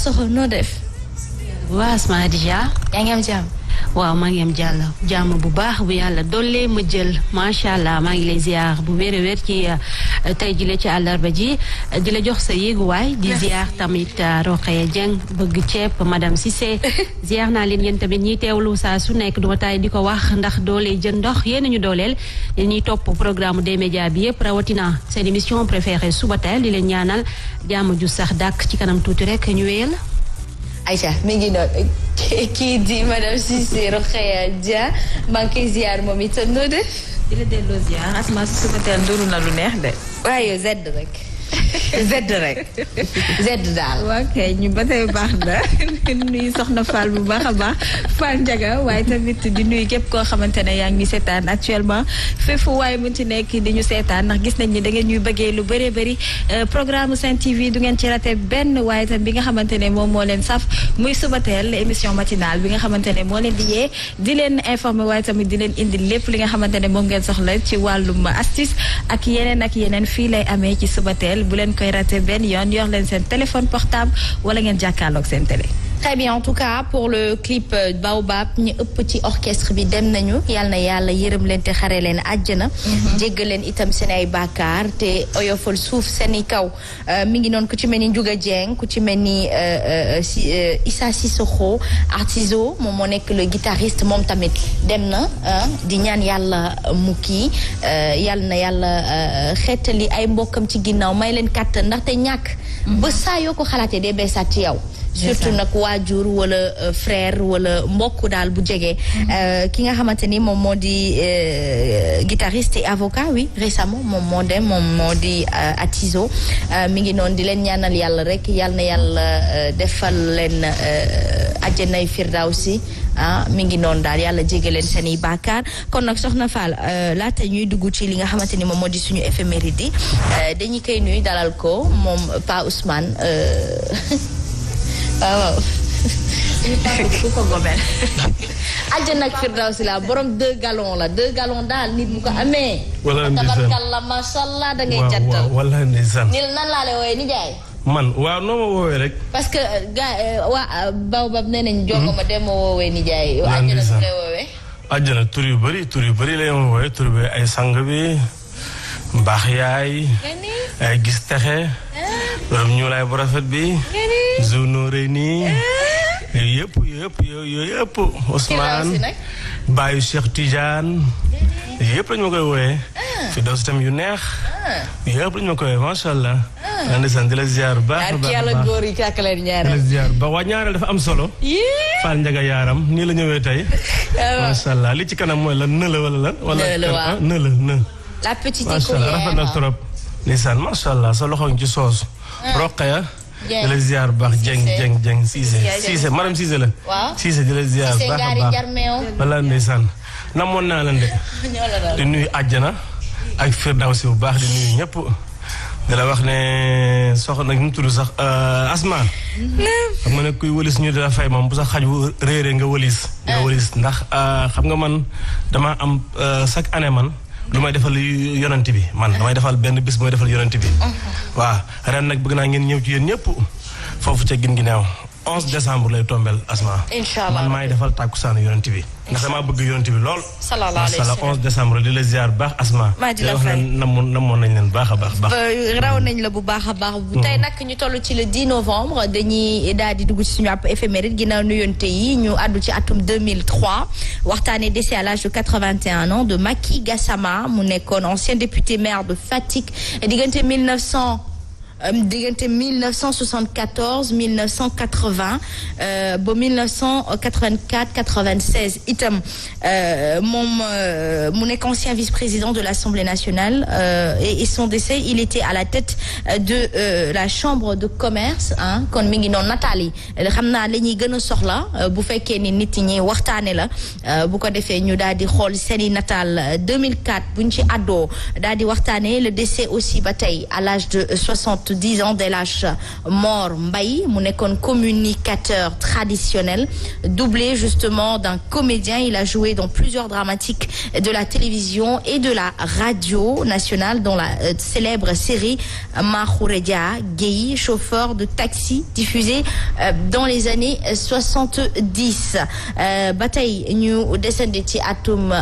Soxo noo def. waaw Asma Adja. yaa ngi am jàmm. waaw maa ngi am jàmm bu baax bu yàlla doole ma jël macha allah maa ngi lay ziar bu wér a wér ci tey jile ci àllarba ji di la jox sa yéeguwaay di ziar tamit Rokhaya Dieng bëgg ceeb madame Cissé ziar naa leen yéen tamit ñiy teewlu saa su nekk duma taay di ko wax ndax doole jën ndox yéen ñu dooleel ñuy topp programme des médias bi yëpp rawatina seen émission préférée suba teel di leen ñaanal jàmm ju sax dàkk ci kanam tuuti rek ñu wéyal. Aïcha mi ngi noonu kii di madame Cissé Rokhaya Dia maa ngi koy ziar moom itam noo def. di la delloo ziar Asma si suba teel nduru na lu neex de. waaye yow zedd rek. zedd rek zedd daal. waaw kay ñu ba tey baax na nuyu soxna Fall bu baax a baax Fall Ndiaga waaye tamit di nuyu képp koo xamante ne yaa ngi seetaan actuellement fépp waaye mën ci nekk di ñu seetaan ndax gis nañ ni da ngeen ñuy bëggee lu bëree bëri programme Sen TV du ngeen ci raté benn waaye tam bi nga xamante ne moom moo leen saf muy suba teel émission matinale bi nga xamante ne moo leen di yee di leen informer waaye tamit di leen indi lépp li nga xamante ne moom ngeen soxla ci wàllum astuce ak yeneen fii lay amee ci suba teel bu leen koy raté benn yoon yor leen seen téléphone portable wala ngeen jàkkaarloog seen télé. Très bien en tout cas pour le clip Baobab ñu ëpp ci orchestre bi dem nañu yal na yàlla yërëm leen te xare leen àjjana. jéggal leen itam seen ay bàkkaar te oyofal suuf seen i kaw mi ngi noonu ku ci mel ni Ndiouga Dieng ku ci mel ni Issa Sissoko Artiso moom moo nekk le guitariste moom tamit dem na di ñaan yàlla mu kii yal na yàlla xeetali ay mbokkam ci ginnaaw may leen kàttan ndaxte ñàkk. ba saa yoo ko xalaatee day beesaat ci yow. surtout nag waajur wala frère wala mbokk daal bu jege. ki nga xamante ni moom moo di guitariste et avocat oui récemment moom moo dem moom moo di Atizo mi ngi noonu di leen ñaanal yàlla rek yal na yàlla defal leen àjjanay firdawsi mi ngi noonu daal yàlla jéggal leen seen i bàkkaar kon nag soxna Fall laata ñuy dugg ci li nga xamante ni moom moo di suñu éphéméride yi dañuy koy nuyu dalal ko moom Pa Ousmane. waaw. ku ko gobel. àjjana ak firdawsi la borom 2 gallons la 2 gallons daal nit bu ko amee. wala ndeysaan tabarkalla macha allah da ngay jàttal. wala ndeysaan. ni nan laa lay woowee nijaay. man waaw noo ma woowee rek. parce que waa Baobab nee nañ jongo ma dem ma woowee nijaay. waa àjjana su lay woowee. àjjana tur yu bëri lay ma woowee tur bi ay sang bi mbaax yaay. ay gis texe. borom ñuulaay bu rafet bi. Zuno Reyni. yooyu yëpp Ousmane. Bayu Cheikh Tidiane. yëpp lañu ma koy wooyee. fi daw si tam yu neex. yëpp lañu ma koy wooyee macha allah. ndeysaan di la ziar baax a baax yàlla góor yi kàkk leen ñaareel. di la ziar ba waa ñaareel dafa am solo. Fall Ndiaga yaaram nii la ñëwee tey. macha allah li ci kanam mooy la nëla wala la. wala nëla. la petite macha allah rafet na trop. ndeysaan macha allah sa loxo ngi ci soos. Rokhaya. di la ziar baax Dieng Cissé madame Cissé la. waaw Cissé di la ziar baax a baax wala ndeysaan namoon naa leen de. di nuyu àjjana ak firdawsi bu baax di nuyu ñëpp. di la wax ne soxna nag mu tudd sax Asma. xam nga ne kuy wëlis ñu di la fay moom bu sax xaj bu réeree nga wëlis. ndax xam nga man dama am chaque année man. lu may defal yonent bi man damay defal benn bis bu may defal yonent bi. waaw ren nag bëgg naa ngeen ñëw ci yéen ñëpp foofu ca gin gi neew 11 décembre lay tombel Asma. inchaallah man maay defal tàkkusaanu yonent bi. ndax damaa bëgg yonent bi lool. sallallahu alayhi wa sallam 11 décembre di la ziar baax Asma. maa di la fay namoon nañ leen baax a baax. raw nañ la bu baax a baax. tey nag ñu toll ci le 10 novembre dañuy daal di dugg ci suñu ab éphéméride ginnaaw nuyonte yi ñu àddu ci atum 2003 waxtaanee décès à l'âge de 81 ans de Macky Gassama mu nekkoon ancien député maire de Fatick diggante 1974 1980 ba 1984 96 itam moom mu nekk ancien vice-président de l'Assemblée nationale et son décès il était à la tête de la chambre de commerce kon mi ngi noonu nataal yi xam naa la ñuy gën a soxla bu fekkee ni nit ñi waxtaane la bu ko defee ñu daal di xool seeni nataal 2004 buñ ci àddoo daal di waxtaane le décès aussi ba tey à l'âge de 60 morte 10 ans d'Elhadj Mor Mbaye mu nekkoon communicateur traditionnel doublé justement d'un comédien. Il a joué dans plusieurs dramatiques de la télévision et de la radio nationale dans la célèbre série Makhouredia Gueye, chauffeur de taxi diffusée dans les années 70. ba tey ñu descendi ci atum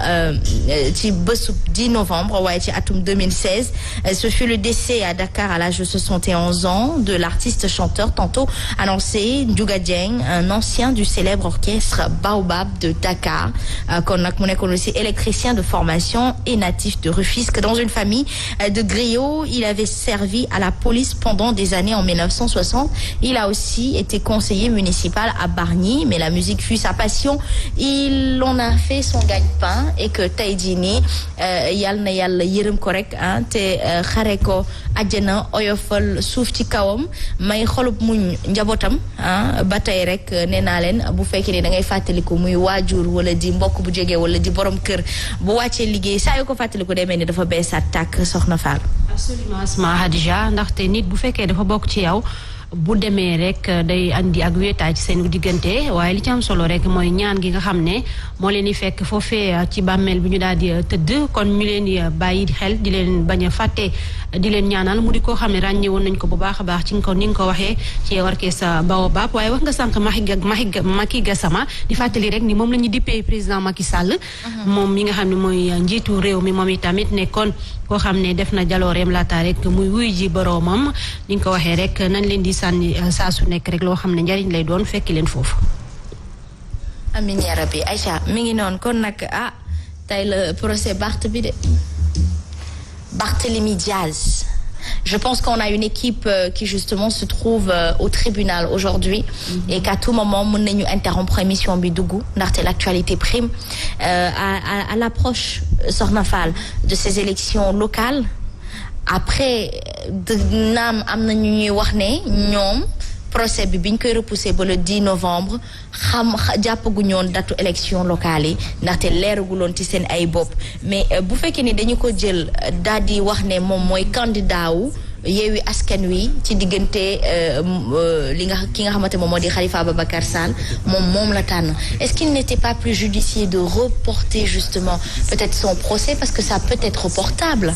ci bésub 10 novembre waaye ci atum 2016 ce fut le décès à Dakar à l'âge de 71 ans de l'artiste chanteur tantôt annoncé Ndiouga Dieng, un ancien du célèbre orchestre Baobab de Dakar kon nag mu nekkoon aussi électricien de formation et natif de Rufisque. Dans une famille de griots, il avait servi à la police pendant des années en 1960. Il a aussi été conseiller municipal à Bargny, mais la musique fut sa passion. Il en a fait son gagne-pain et que tey jii nii yal na yàlla yërëm ko rek te xare ko àjjana oyofal suuf ci kawam may xolub muñ njabootam ba tey rek nee naa leen bu fekkee ne da ngay fàttaliku muy waajur wala di mbokk bu jege wala di borom kër bu wàccee liggéey saa yu ko fàttaliku demee ni dafa beesaat tàkk soxna Fall. Absolument Asma Hadija ndaxte nit bu fekkee dafa bokk ci yow bu demee rek day andi ak wéetaay ci seen diggante waaye li ci am solo rek mooy ñaan gi nga xam ne moo leen di fekk foofee ci bàmmeel bi ñu daal di tëdd kon ñu leen di bàyyi xel di leen bañ a fàtte di leen ñaanal mu di koo xam ne ràññee woon nañ ko bu baax a baax ci nga ko ni nga ko waxee ci orchestre Baobab waaye wax nga sànq Macky Gassama di fàttali rek ni moom la ñu dippee président Macky Sall moom mi nga xam ne mooy njiitu réew mi moom itamit nekkoon koo xam ne def na jalooreem laata rek muy wuy ji boroomam ni nga ko waxee rek nañ leen di sànni saa su nekk rek loo xam ne njariñ lay doon fekki leen foofu. amiin yaa rabbi Aïcha mi ngi noonu kon nag tey la procès Barth bi de Barthélémy Diaz. Je pense qu'on a une équipe qui justement se trouve au tribunal aujourd'hui et qu'à tout moment mën nañu interrompre émission bi dugg ndaxte l'actualité prime à l'approche Soxna Fall de ces élections locales. Après naam am na ñu ñuy wax ne ñoom procès bi biñ koy repousser ba le 10 novembre jàppaguñu woon datu élection locale yi ndaxte leeraguloon ci seen ay bopp mais bu fekkee ni dañu ko jël daal di wax ne moom mooy candidat wu Yewwi Askan Wi ci diggante ki nga xamante moom moo di Khalifa Ababacar Sall moom la tànn. Est-ce qu'il n'était pas plus judicieux de reporter justement peut-être son procès parce que ça peut être reportable?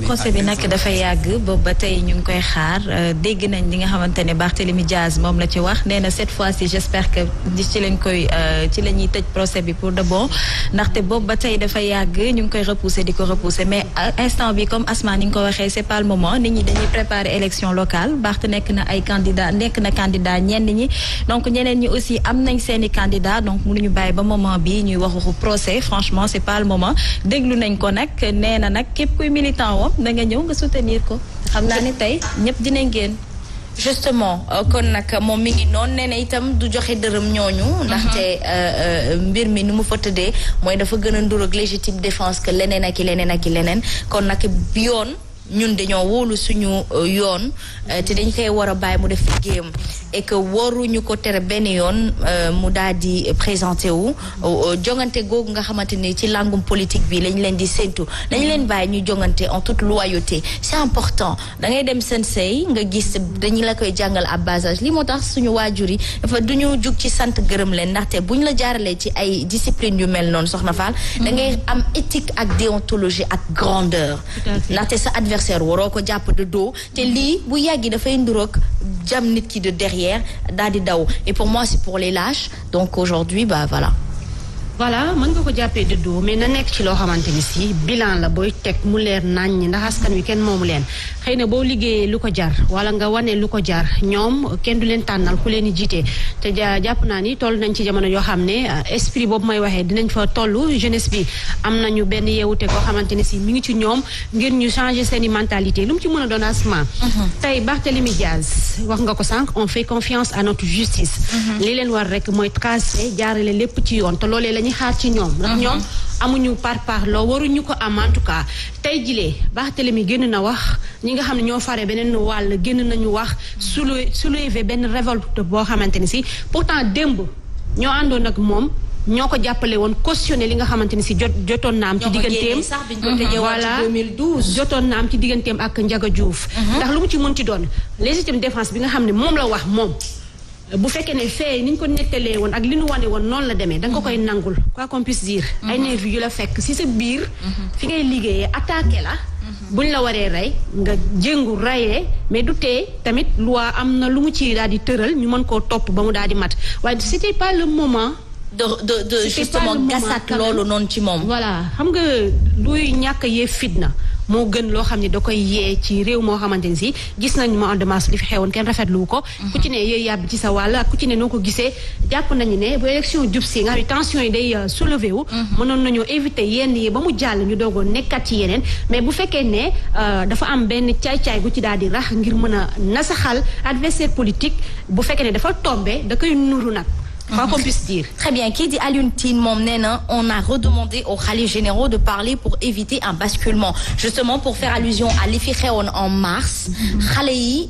procès bi nag dafa yàgg boobu ba tey ñu ngi koy xaar dégg nañ li nga xamante ne Barthélémy Diaz moom la ci wax nee na cette fois-ci j'espère que ci la ñuy tëj procès bi pour de bon ndaxte boobu ba tey dafa yàgg ñu ngi koy repousser di ko repousser mais instant bi comme Asma ni nga ko waxee c'est pas le moment nit ñi dañuy préparer élection locale Barth nekk na candidat ñenn ñi donc ñeneen ñi aussi am nañ seeni candidat donc mënuñu bàyyi ba moment bi ñuy wax waxu procès franchement c'est pas le moment déglu nañ ko nag nee na nag kuy militant woom da nga ñëw nga soutenir ko xam naa ne tey ñëpp dinañ génn. Justement kon nag moom mi ngi noonu nee na itam du joxe dërëm ñooñu. ndaxte mbir mi nu mu fa tëddee mooy dafa gën a ndur ak légitime défense que leneen ak leneen kon nag yoon ñun dañoo wóolu suñu yoon te dañ koy war a bàyyi mu def liggéeyam et que waruñu ko tere benn yoon mu daal di présenté wu jongante googu nga xamante ni ci langum politique bi lañ leen di séntu dañ leen bàyyi ñu jongante en toute loyauté c'est important da ngay dem seen sëy nga gis dañu la koy jàngal à bas âge li moo tax suñu waajur yi dafa duñu jug ci sant gërëm leen ndaxte buñ la jaaralee ci ay discipline yu mel noonu Soxna Fall da ngay am éthique ak déontologie ak grandeur ndaxte sa adversaire waroo ko jàpp de dos te lii bu yàggi dafay nduroog jam nit ki de derrière daal di daw et pour moi c'est pour les lâches donc aujourd'hui voilà mën nga ko jàppee dëddoo mais na nekk ci loo xamante ni si bilan la booy teg mu leer naññ ndax askan wi kenn moomu leen xëy na boo liggéeyee lu ko jar wala nga wane lu ko jar ñoom kenn du leen tànnal ku leen di jiite te jàpp naa ni toll nañ ci jamono yoo xam ne esprit boobu may waxee dinañ fa toll jeunesse bi am nañu benn yeewute koo xamante ni si mi ngi ci ñoom ngir ñu changer seen i mentalité lu mu ci mën a doon Asma tey Barthélémy Diaz wax nga ko sànq on fait confiance à notre justice li leen war rek mooy tracer jaarale lépp ci yoon te loolee lañuy xaar ci ñoom ndax ñoom amuñu parparloo waruñu ko am en tout cas tey jilee Barthélémy génn na wax ñi nga xam ne ñoo fare beneen wàll génn nañu wax soulever benn révolte boo xamante ni si pourtant démb ñoo àndoon ak moom ñoo ko jàppale woon cautionné li nga xamante ni si jotoon na am ci digganteem voilà jotoon na am ci digganteem ak Ndiaga Diouf ndax lu mu ci mënti doon légitime défense bi nga xam ne moom la wax moom bu fekkee ne fee ni ñu ko nettalee woon ak li ñu wane woon noonu la demee da nga ko koy nangul quoi qu'on puisse dire ay nervi yu la fekk si sa biir fi ngay liggéeyee attaqué la buñ la waree rey nga jéngu rayee mais du tee tamit loi am na lu mu ci daal di tëral ñu mën koo topp ba mu daal di mat waaye c'était pas le moment de justement gasat loolu noonu ci moom voilà xam nga luy ñàkk yee fitna moo gën loo xam ne da koy yee ci réew moo xamante ni si gis nañ mois de mars li fi xewoon kenn rafetlu ko ku ci ne yooyu yàbb ci sa wàll ak ku ci ne noo ko gisee jàpp nañu ne bu élection jub si nga xam ne tension yi day soulevé wu mënoon nañoo éviter yenn yi ba mu jàll ñu doogoo nekkat ci yeneen mais bu fekkee ne dafa am benn caay-caay gu ci daal di rax ngir mën a nasaxal adversaire politique bu fekkee ne dafa tombé da koy nuru nag quoi qu'on puisse dire. Très bien kii di Alioune Tine moom nee na on a redemandé aux khalifes généraux de parler pour éviter un basculement justement pour faire allusion à li fi xewoon en mars xale yi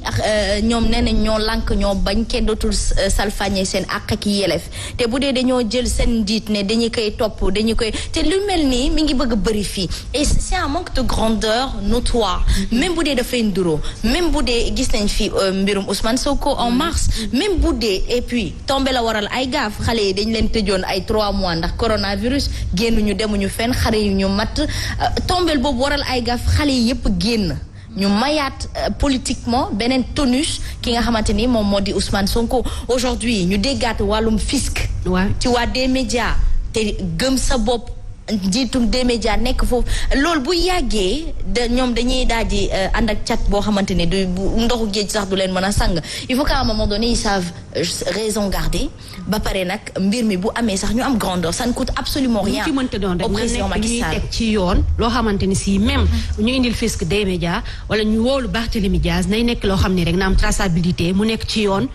ñoom nee na ñoo lànk ñoo bañ kenn dootul salfañe seen àq ak yelef te bu dee dañoo jël seen njiit ne dañu koy topp dañu koy te lu mel nii mi ngi bëgg a bëri fii et c'est un manque de grandeur notoire même bu dee dafay nduroo même bu dee gis nañ fi mbirum Ousmane Sonko en mars même bu dee et puis tombé la waral ay gaaf xale yi dañ leen tëjoon ay 3 mois ndax coronavirus génnuñu demuñu fenn xale yi ñu mat tombel boobu waral ay gaaf xale yi yëpp génn ñu mayaat politiquement beneen tonus ki nga xamante ni moom moo di Ousmane Sonko aujourd'hui ñu déggaat wàllum fisc ci waa des médias te gëm sa bopp njiitum des médias nekk foofu loolu bu yàggee ñoom dañuy daal di ànd ak cat boo xamante ne du ndoxu géej sax du leen mën a sang il faut qu'à un moment donné ils savent raison garder ba pare nag mbir mi bu amee sax ñu am grandeur ça ne coûte absolument rien ci mënta doon au président Macky Sall teg ci yoon loo xamante ni si même ñu indil fisc des médias wala ñu woolu Barthélémy Diaz nay nekk loo xam ne rek na am traçabilité mu nekk ci yoon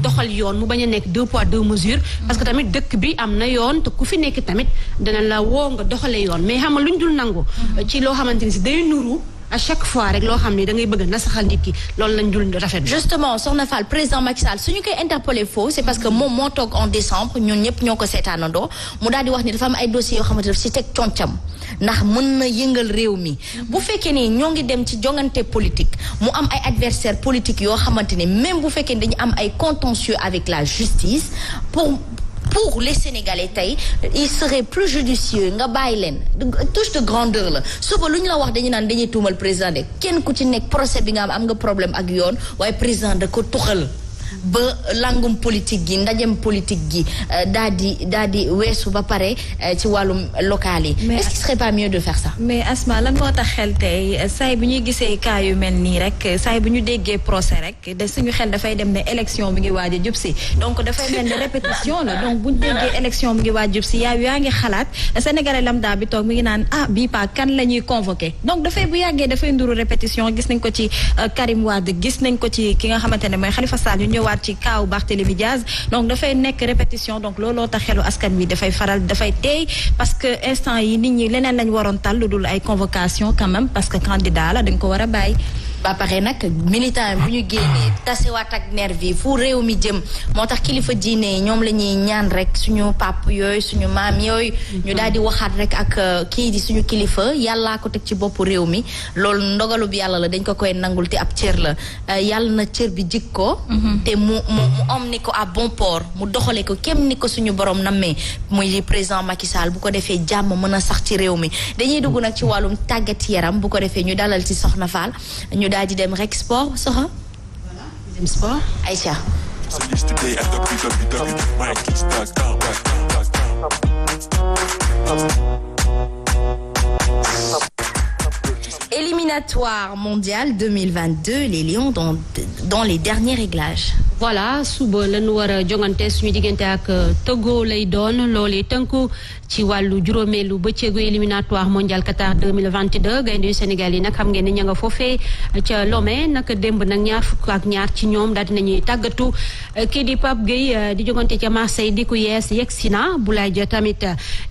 doxal yoon mu bañ a nekk 2 poids 2 mesures parce que tamit dëkk bi am na yoon te ku fi nekk tamit dana la woo nga doxale yoon mais xam nga luñ dul nangu ci loo xamante ni si day nuru à chaque fois rek loo xam ne da ngay bëgg a nasaxal nit ki loolu lañ dul rafet justement Soxna Fall président Macky Sall suñu koy interpellé foofu c'est parce que moom moo toog en décembre ñun ñëpp ñoo ko seetaanandoo mu daal di wax ni dafa am ay dossiers yoo xamante daf si teg concam ndax mën na yëngal réew mi bu fekkee ni ñoo ngi dem ci jongante politique mu am ay adversaires politiques yoo xamante ne même bu fekkee ni dañu am ay contentieux avec la justice pour les Sénégalais tey il serait plus judicieux nga bàyyi leen touche de grandeur la suba lu ñu la wax dañu naan dañuy tuumal président de kenn ku ci nekk procès bi nga am nga problème ak yoon waaye président da ko tuxal ba langum politique gi ndajem politique gi daal di weesu ba pare ci wàllum local yi est-ce qu'il serait pas mieux de faire ça mais Asma lan moo tax xel tey saay bu ñuy gisee cas yu mel nii rek saay bu ñu déggee procès rek da suñu xel dafay dem ne élection bi ngi waaj a jub si donc dafay mel ne répétition la donc bu ñu déggee élection bi ngi waaj a jub si yaa ngi xalaat Sénégalais lambda bi toog mi ngi naan bii pa kan la ñuy convoqué donc dafay bu yàggee dafay nduru répétition gis nañ ko ci Karim Wade gis nañ ko ci ki nga xamante ne mooy Khalifa Sall ñu ñëwaat ci kaaw Barthélémy Diaz donc dafay nekk répétition donc looloo tax xelu askan wi dafay teey parce que instant yi nit ñi leneen lañ waroon tal lu dul ay convocation quand même parce que candidat la dañ ko war a bàyyi ba pare nag militant bu ñu génnee tasewaat ak nervi fu réew mi jëm moo tax kilifa diine ñoom la ñuy ñaan rek suñu pap yooyu suñu maam yooyu ñu daal di waxaat rek ak kii di suñu kilifa yàllaa ko teg ci bopp réew mi loolu ndogalu bi yàlla la dañ ko koy nangul te ab cër la yàlla na cër bi jik ko te mu am ni ko à bon port mu doxale ko kem ni ko suñu borom nammee muy président Macky Sall bu ko defee jàmm mën a sax ci réew mi dañuy dugg nag ci wàllum tàggat yaram bu ko defee ñu dalal ci Soxna Fall ñu daal di dem rek sport soxa voilà dem sport Aïcha éliminatoire mondial 2022 les Lions dans les derniers réglages voilà suba lañu war a jongante suñu diggante ak Togo lay doon loolee tënku ci wàllu juróomeelu bëccëgu éliminatoire mondial Qatar 2022 gaynde yu Sénégal yi nag xam ngeen ni ña nga foofee ca Lomé nag démb nag 22 ci ñoom daal dinañuy tàggatu kii di Pape Gueye di jogante ca Marseille di ku yees yegsi na Boulaye Dia tamit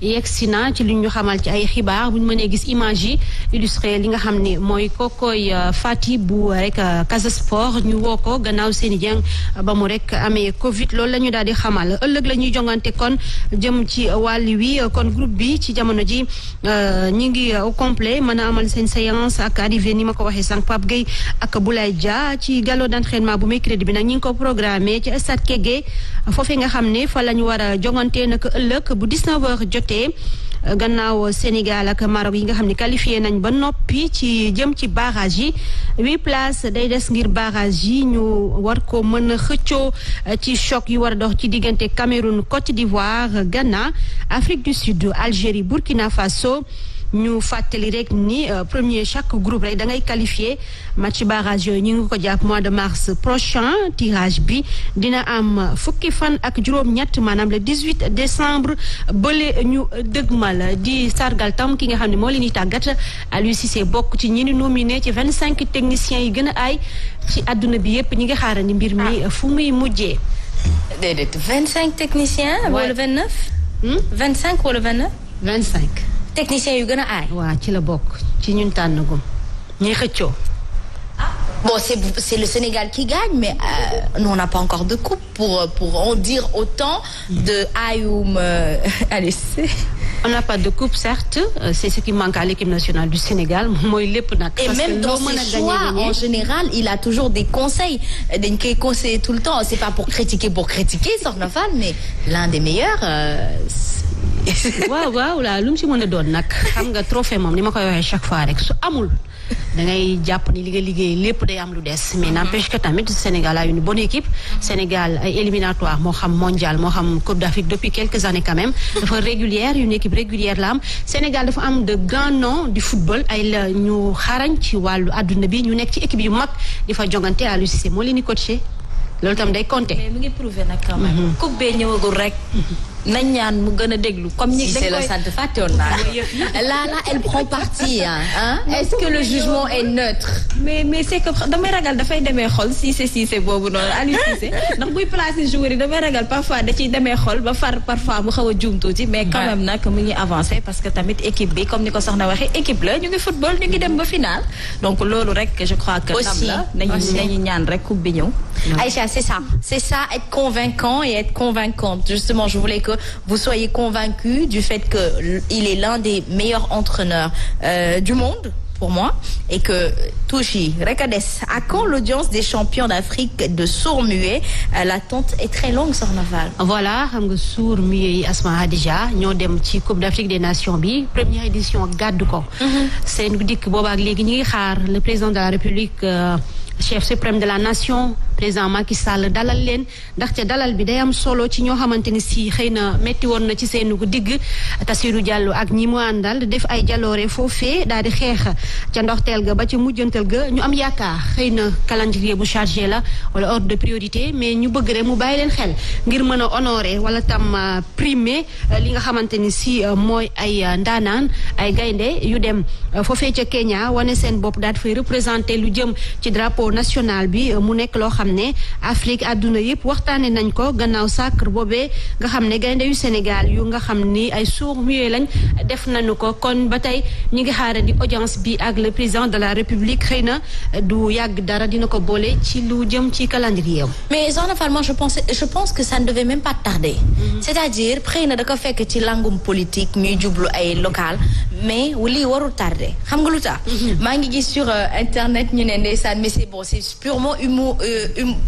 yegsi na ci li ñu xamal ci ay xibaar bu ñu mënee gis image yi illustré li nga xam ne mooy kokoy Fati bu rek Casa Sport ñu woo ko gannaaw seeni jàng ba mu rek amee Covid loolu la ñu daal di xamal ëllëg la ñuy jongante kon jëm ci wàll wi kon groupe bi ci jamono ji ñi ngi au complet mën a amal seen séance ak arrivé ni ma ko waxee sànq Pape Gueye ak Boulaye Dia ci galop d'entraînement bu mercredi bi nag ñi ngi ko programmé ci stade Kégué foofee nga xam ne fa la ñu war a jongante nag ëllëg bu 19h jotee gannaaw Sénégal ak Maroc yi nga xam ne qualifié nañ ba noppi ci jëm ci barrage yi 8 places day des ngir barrage yi ñu war ko mën a xëccoo ci choc yi war a dox ci diggante Cameroun Côte d'Ivoire Ghana Afrique du Sud Algérie Burkina Faso ñu fàttali rek ni premier chaque groupe rek da ngay qualifié match barrage yooyu ñu ngi ko jàpp mois de mars prochain tirage bi dina am fukki fan ak juróom-ñett maanaam le 18 décembre bële ñu dëgmal di sargal tam ki nga xam ne moo leen di tàggat Aliou Cissé bokk ci ñi ni nominé ci 25 techniciens yi gën a aay ci àdduna bi yépp ñi nga xaarandi mbir mi fu muy mujjee. déedéet 25 techniciens. wala 29. 25 wala 29. 25. techniciens yu gën a aay. waaw ci la bokk ci ñun tànnagum ñuy xëccoo. Bon, c'est le Sénégal qui gagne, mais nous, on n'a pas encore de coupe pour en dire autant de Ayoum. Allez, on n'a pas de coupe, certes. C'est ce qui manque à l'équipe nationale du Sénégal. Et même dans ses choix, en général, il a toujours des conseils. Des conseils tout le temps. C'est pas pour critiquer, Sokhna Fall, mais l'un des meilleurs... waaw la lu mu si mën a doon nag xam nga trophée moom ni ma koy waxee chaque fois rek su amul da ngay jàpp ni li nga liggéey lépp day am lu des mais n'empêche que tamit Sénégal a une bonne équipe Sénégal ay éliminatoire moo xam mondial moo xam Coupe d'Afrique depuis quelques années quand même dafa régulière une équipe régulière la am Sénégal dafa am de grands noms du football ay la ñu xarañ ci wàllu àdduna bi ñu nekk ci équipe yu mag di fa jongante Aliou Cissé moo leen di coaché loolu tam day compter. mais mu ngi prouvé nag quand même. coupe bee ñëwagul rek. nañ ñaan mu gën a déglu comme ñi dañ koy la sant fàttewoon naa là elle prend parti hein est-ce que le jugement est neutre. mais c'est que damay ragal dafay demee xol Cissé boobu noonu Aliou Cissé ndax buy placer joueur yi damay ragal parfois da ciy demee xol ba far parfois mu xaw a juum tuuti mais quand même nag mu ngi avancé parce que tamit équipe bi comme ni ko soxna waxee équipe la ñu ngi football ñu ngi dem ba final donc loolu rek je crois que aussi nañu ñaan rek coupe bi ñëw. Aïcha c'est ça être convaincant et être convaincante justement je voulais que vous soyez convaincus du fait que il est l'un des meilleurs entraîneurs du monde pour moi et que touchi rek a des à quand l'audience des champions d'Afrique de sourds-muets l'attente est très longue Sokhna Fall. voilà xam nga sourds-muets yi Asma Hadija ñoo dem ci Coupe d'Afrique des Nations bi première édition gàddu ko. seen dikk boobaak léegi ñu ngi xaar le président de la République chef suprême de la nation président Macky Sall dalal leen ndaxte dalal bi day am solo ci ñoo xamante ni si xëy na métti woon na ci seenu digg Tassirou Diallo ak ñi mu àndal def ay jaloore foofee daal di xeex ca ndoxteel ga ba ci mujjantal ga ñu am yaakaar xëy na calendrier bu chargé la wala ordre de priorité mais ñu bëgg rek mu bàyyi leen xel ngir mën a honorer wala tam primer li nga xamante ni si mooy ay ndaanaan ay gaynde yu dem foofee ca Kenya wane seen bopp daal di fay représenter lu jëm ci drapeau national bi mu nekk loo xam ne Afrique àdduna yëpp waxtaane nañ ko gannaaw sacre boobee nga xam ne gaynde yu Sénégal yu nga xam ni ay sourds-muets lañ def nañu ko kon ba tey ñi ngi xaarandi audience bi ak le président de la République xëy na du yàgg dara dina ko boole ci lu jëm ci calendrier. mais Sokhna Fall moi je pense que ça ne devait même pas tarder. c'est-à-dire xëy na da ko fekk ci langum politique ñuy jublu ay local mais lii warul tarder xam nga lu tax. maa ngi gis sur internet ñu ne ndeysaan mais c'est bon c'est purement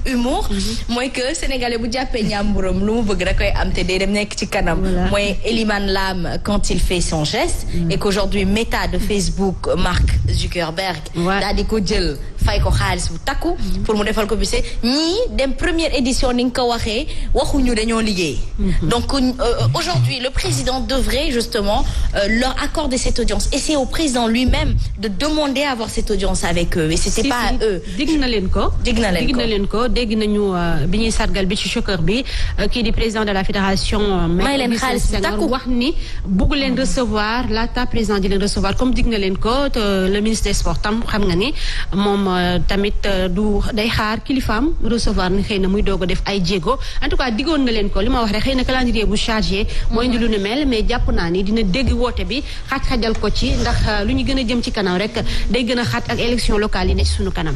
humour mooy que sénégalais bu jàppee ñàmburam lu mu bëgg da koy am te day dem nekk ci kanam mooy Eliman Lam quand il fait son geste et qu'aujourd'hui Meta de Facebook Mark Zuckerberg daal di ko jël fay ko xaalis bu takku pour mu defal ko bise ñii dem première édition ni nga ko waxee waxuñu dañoo liggéey donc aujourd'hui le président devrait justement leur accorder cette audience et c'est au président lui-même de demander à avoir cette audience avec eux et c'était pas à eux. digg na leen ko dégg nañu bi ñuy sargal bi ci choqueur bi kii di président de la fédération may leen xaalis bu takku wax ni bugg leen recevoir laata président di leen recevoir comme digg na leen ko le ministre des sports tam xam nga ni moom tamit du day xaar kilifaam recevoir ni xëy na muy doog a def ay jéego en tout cas diggoon na leen ko li ma wax rek xëy na calendrier bu chargé mooy indi lu nu mel mais jàpp naa ni dina dégg woote bi xaj-xajal ko ci ndax lu ñu gën a jëm ci kanam rek day gën a xat ak élection locale yi ne ci sunu kanam.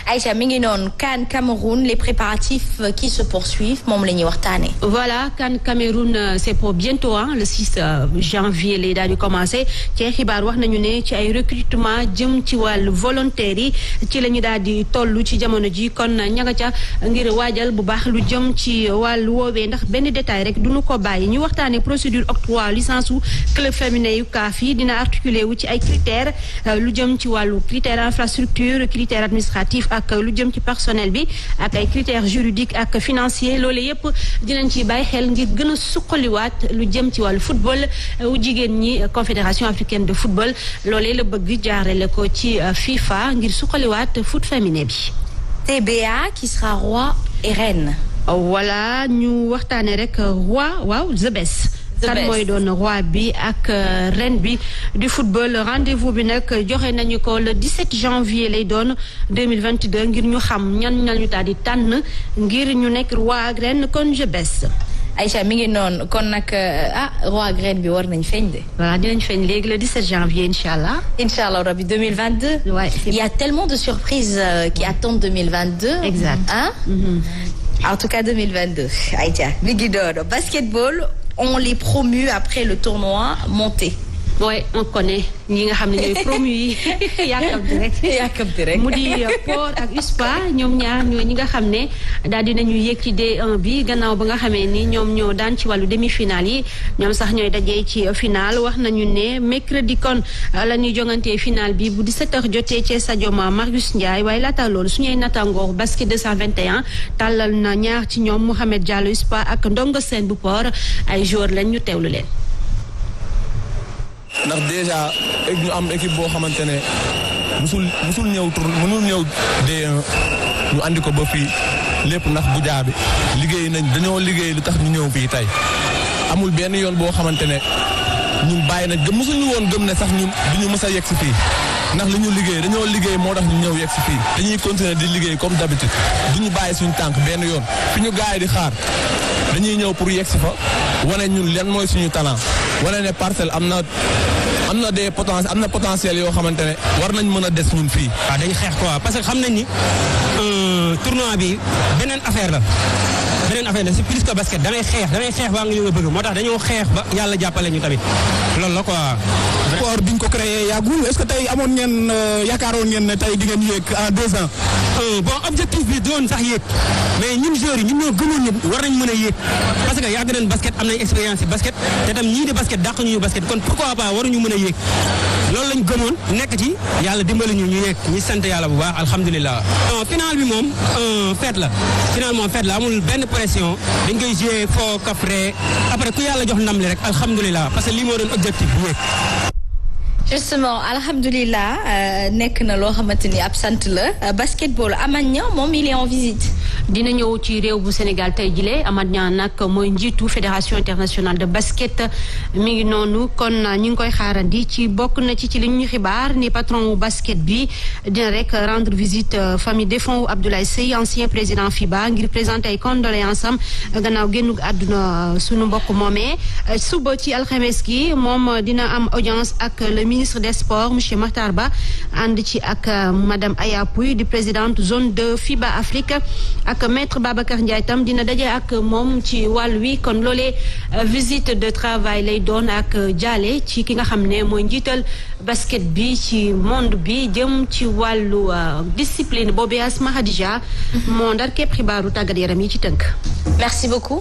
Aïcha mi ngi noonu CAN Cameroun les préparatifs qui se poursuivent moom la ñuy waxtaanee. voilà CAN Cameroun c'est pour bientôt le 6 janvier lay daal di commencé ci xibaar wax nañu ne ci ay recrutement jëm ci wàllu volontaires yi ci la ñu daal di toll ci jamono ji kon ña nga ca ngir waajal bu baax lu jëm ci wàllu woowee ndax benn détail rek duñu ko bàyyi ñu waxtaanee procédure octroi licence u club féminin yu CAF yi dina articulé wu ci ay critères lu jëm ci wàllu critère infrastructure critère administratif ak lu jëm ci personnel bi ak ay critères juridiques ak financiers loolu yëpp dinañ ci bàyyi xel ngir gën a suqaliwaat lu jëm ci wàllu football wu jigéen ñi confédération africaine de football loolee la bëgg jaarale ko ci FIFA ngir suqaliwaat foot féminin bi. TBA qui sera roi et reine. voilà ñu waxtaanee rek roi waaw the best. kan mooy doon roi bi ak reine bi du football rendez-vous bi nag joxe nañu ko le 17 janvier lay doon 2022 ngir ñu xam ñan ñu daal di tànn ngir ñu nekk roi ak reine kon je best. Aïcha mi ngi noonu kon nag roi ak reine bi war nañ feeñ de. voilà dinañ feeñ léegi le 17 janvier incha allah. incha allah rabi 2022. ouais, il y a tellement de surprises qui attendent 2022. exact hein? En tout cas 2022 Aïcha mi ngi doon basketball. On les promus après le tournoi monté. oui on connaît ñi nga xam ne ñooy promu yi yàkkamti rek mu di Port ak USPA ñoom ñaar ñooy ñi nga xam ne daal dinañu yéeg ci D1 bi gannaaw ba nga xamee ni ñoom ñoo daan ci wàllu demi-finale yi ñoom sax ñooy dajee ci finale wax nañu ne mercredi kon la ñuy jongantee finale bi bu 17h jotee ci stade Marius Ndiaye waaye laata loolu suñuy nattangoo basket 221 tàllal na ñaar ci ñoom Mouhamed Diallo USPA ak Ndongo Sène bu Port ay joueurs lañ ñu teewlu leen. ndax déjà ñu am équipe boo xamante ne musul ñëw mënul ñëw D1 ñu andi ko ba fii lépp ndax bu jaabi liggéey nañ dañoo liggéey lu tax ñu ñëw fii tey amul benn yoon boo xamante ne ñun bàyyi nañ musul ñu woon gëm ne sax ñun duñu mës a yegg si fii ndax li ñu liggéey dañoo liggéey moo tax ñu ñëw yegg si fii dañuy continuer di liggéey comme d'habitude duñu bàyyi suñu tànk benn yoon fi ñu gaay di xaar dañuy ñëw pour yegg si fa wane ñun leen mooy suñu talent wane ne Parcelles am na des potentiel yoo xamante ne war nañ mën a des ñun fii. waaw dañu xeex quoi parce que xam nañ ni tournoi bi beneen affaire la c'est plus que basket damay xeex ba nga ñu nga bëgg moo tax dañoo xeex ba yàlla jàppale ñu tamit loolu la quoi. sport biñ ko créé yàggul est-ce que tey amoon ngeen yaakaaroon ngeen ne tey di ngeen yéeg en 2 ans. bon objectif bi doon sax yéeg mais ñun joueurs yi ñun ñoo gëmoon ñëpp war nañ mën a yéeg parce que yàgg nañ basket am nañ expérience ci basket te tam ñii di basket dàq ñu basket kon pourquoi pas waruñu mën a yéeg loolu lañ gëmoon nekk ci yàlla dimbali ñu yéeg ñu sant yàlla bu baax alhamdulilah. non final bi moom fête la final moom fête la amul benn pression dañ koy jouer foo kafre après ku yàlla jox ndam li rek alhamdulilah parce que lii moo doon objectif bi yéeg. justement alhamdulilah nekk na loo xamante ni ab sant la basketball Amath Niang moom il est en visite. dina ñëw ci réew bu Sénégal tey jile Amath Niang nag mooy njiitu fédération internationale de basket mi ngi noonu kon ñu ngi koy xaarandi ci bokk na ci li ñu xibaar ni patron wu basket bi dina rek rendre visite famille défunt Abdoulaye Seye ancien président FIBA ngir présenter ay condoléances am gannaaw génnug àdduna sunu mbokk moomee suba ci alxames gi moom dina am audience ak le ministre des sports monsieur Makhtar Ba ànd ci ak madame Aya Pouy di présidente zone 2 FIBA Afrique ak maître Babacar Ndiaye tam dina daje ak moom ci wàll wi kon loolee visite de travail lay doon ak jaale ci ki nga xam ne mooy njiital basket bi ci monde bi jëm ci wàllu discipline boobee Asma Hadija moo ndar képp xibaaru tàggat yaram yi ci tënk. Merci beaucoup.